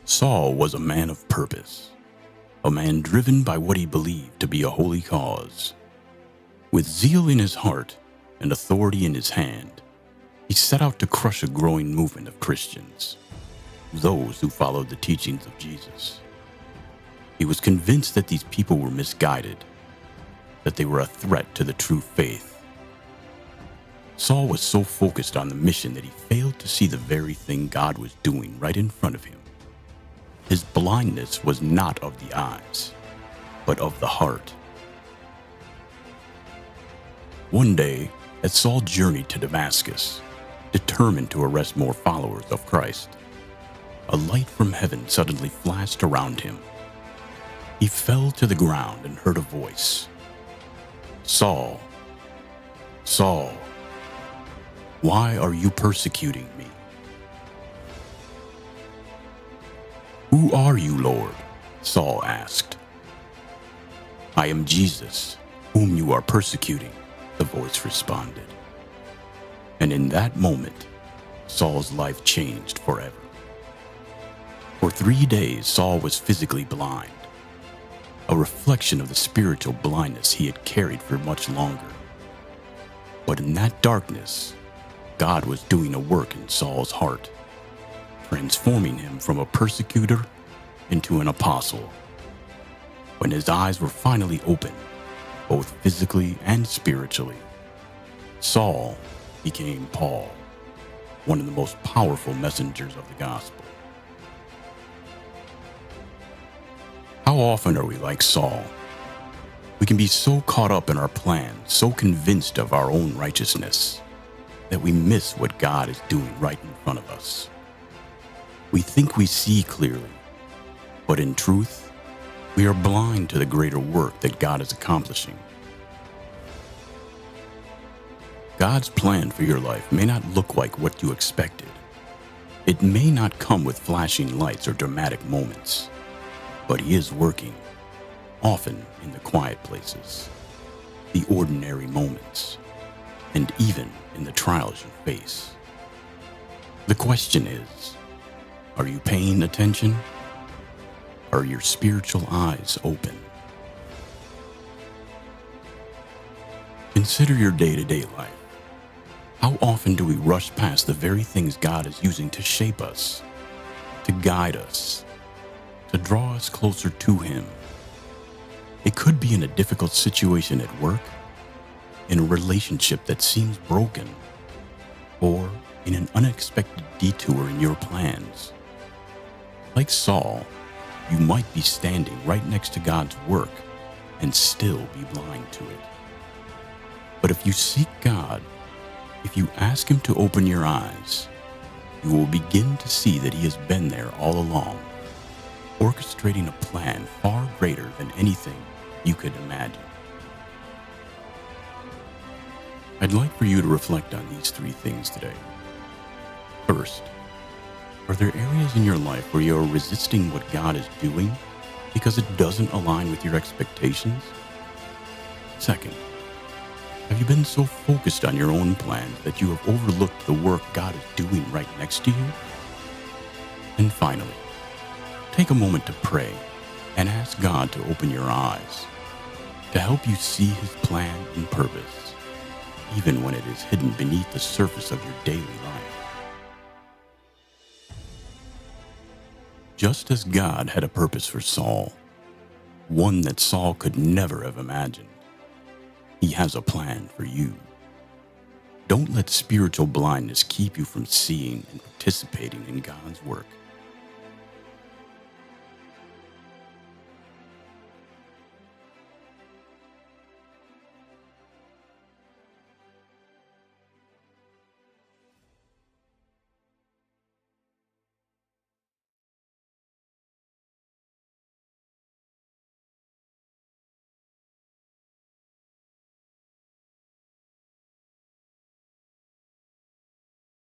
Saul was a man of purpose, a man driven by what he believed to be a holy cause. With zeal in his heart and authority in his hand, he set out to crush a growing movement of Christians, those who followed the teachings of Jesus. He was convinced that these people were misguided, that they were a threat to the true faith. Saul was so focused on the mission that he failed to see the very thing God was doing right in front of him. His blindness was not of the eyes, but of the heart. One day, as Saul journeyed to Damascus, determined to arrest more followers of Christ, a light from heaven suddenly flashed around him. He fell to the ground and heard a voice. "Saul, Saul, why are you persecuting me?" "Who are you, Lord?" Saul asked. "I am Jesus, whom you are persecuting," the voice responded. And in that moment, Saul's life changed forever. For 3 days, Saul was physically blind, a reflection of the spiritual blindness he had carried for much longer. But in that darkness, God was doing a work in Saul's heart, transforming him from a persecutor into an apostle. When his eyes were finally opened, both physically and spiritually, Saul became Paul, one of the most powerful messengers of the gospel. How often are we like Saul? We can be so caught up in our plans, so convinced of our own righteousness, that we miss what God is doing right in front of us. We think we see clearly, but in truth, we are blind to the greater work that God is accomplishing. God's plan for your life may not look like what you expected. It may not come with flashing lights or dramatic moments, but He is working, often in the quiet places, the ordinary moments, and even in the trials you face. The question is, are you paying attention? Are your spiritual eyes open? Consider your day-to-day life. How often do we rush past the very things God is using to shape us, to guide us, to draw us closer to Him? It could be in a difficult situation at work, in a relationship that seems broken, or in an unexpected detour in your plans. Like Saul, you might be standing right next to God's work and still be blind to it. But if you seek God, if you ask Him to open your eyes, you will begin to see that He has been there all along, orchestrating a plan far greater than anything you could imagine. I'd like for you to reflect on these 3 things today. First, are there areas in your life where you're resisting what God is doing because it doesn't align with your expectations? Second, have you been so focused on your own plans that you have overlooked the work God is doing right next to you? And finally, take a moment to pray and ask God to open your eyes, to help you see His plan and purpose, even when it is hidden beneath the surface of your daily life. Just as God had a purpose for Saul, one that Saul could never have imagined, He has a plan for you. Don't let spiritual blindness keep you from seeing and participating in God's work.